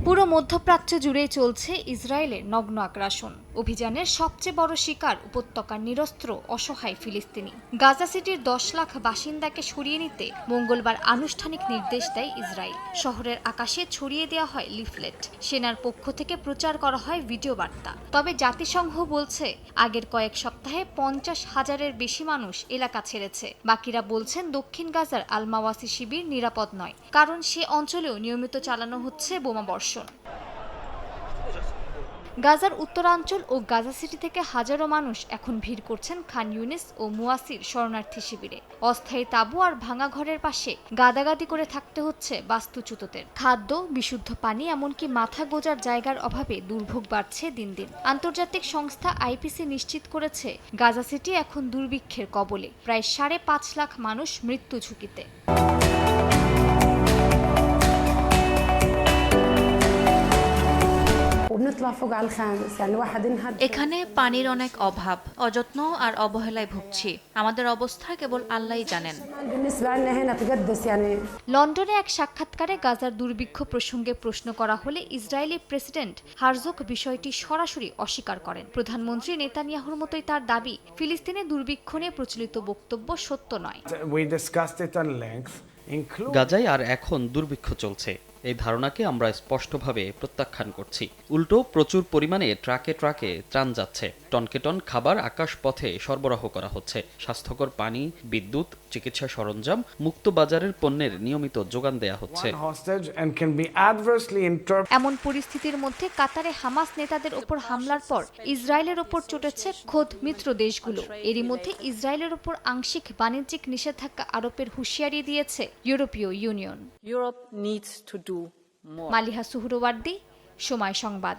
পুরো মধ্যপ্রাচ্য জুড়েই চলছে ইসরায়েলের নগ্ন আগ্রাসন। অভিযানের সবচেয়ে বড় শিকার উপত্যকার নিরস্ত্র অসহায় ফিলিস্তিনি। গাজা সিটির 10 লাখ বাসিন্দাকে সরিয়ে নিতে মঙ্গলবার আনুষ্ঠানিক নির্দেশ দেয় ইসরায়েল। শহরের আকাশে ছড়িয়ে দেওয়া হয় লিফলেট, সেনার পক্ষ থেকে প্রচার করা হয় ভিডিও বার্তা। তবে জাতিসংঘ বলছে আগের কয়েক সপ্তাহে 50,000-এর বেশি মানুষ এলাকা ছেড়েছে। বাকিরা বলছেন দক্ষিণ গাজার আল মাওয়াসি শিবির নিরাপদ নয়, কারণ সে অঞ্চলেও নিয়মিত চালানো হচ্ছে বোমাবর্ষণ। গাজার উত্তরাঞ্চল ও গাজা সিটি থেকে হাজারো মানুষ এখন ভিড় করছেন খান ইউনিস ও মুয়াসির শরণার্থী শিবিরে। অস্থায়ী তাঁবু আর ভাঙা ঘরের পাশে গাদাগাদি করে থাকতে হচ্ছে বাস্তুচ্যুতদের। খাদ্য, বিশুদ্ধ পানি, এমনকি মাথা গোজার জায়গার অভাবে দুর্ভোগ বাড়ছে দিন দিন। আন্তর্জাতিক সংস্থা আইপিসি নিশ্চিত করেছে গাজা সিটি এখন দুর্ভিক্ষের কবলে। প্রায় 5.5 লাখ মানুষ মৃত্যু ঝুঁকিতে। এখানে পানির অনেক অভাব, অযত্ন আর অবহেলায় ভুগছি। আমাদের অবস্থা কেবল আল্লাহই জানেন। লন্ডনে এক সাক্ষাৎকারে গাজার দুর্ভিক্ষ প্রসঙ্গে প্রশ্ন করা হলে ইসরায়েলি প্রেসিডেন্ট হারজোগ বিষয়টি সরাসরি অস্বীকার করেন। প্রধানমন্ত্রী নেতানিয়াহুর মতোই তার দাবি, ফিলিস্তিনে দুর্ভিক্ষ নিয়ে প্রচলিত বক্তব্য সত্য নয়। গাজায় আর এখন দুর্ভিক্ষ চলছে, এই ধারণাকে আমরা স্পষ্টভাবে প্রত্যাখ্যান করছি। উল্টো প্রচুর পরিমাণে ট্রাকে ট্রাকে ত্রাণ যাচ্ছে, টনকে টন খাবার আকাশপথে সরবরাহ করা হচ্ছে। স্বাস্থ্যকর পানি, বিদ্যুৎ, চিকিৎসা সরঞ্জাম, মুক্ত বাজারের পণ্যের নিয়মিত যোগান দেয়া হচ্ছে। এমন পরিস্থিতির মধ্যে কাতারে হামাস নেতাদের ওপর হামলার পর ইসরায়েলের ওপর চটেছে খোদ মিত্র দেশগুলো। এরই মধ্যে ইসরায়েলের ওপর আংশিক বাণিজ্যিক নিষেধাজ্ঞা আরোপের হুঁশিয়ারি দিয়েছে ইউরোপীয় union. Europe needs to do more. Maliha Suhrawardy, Somoy সংবাদ।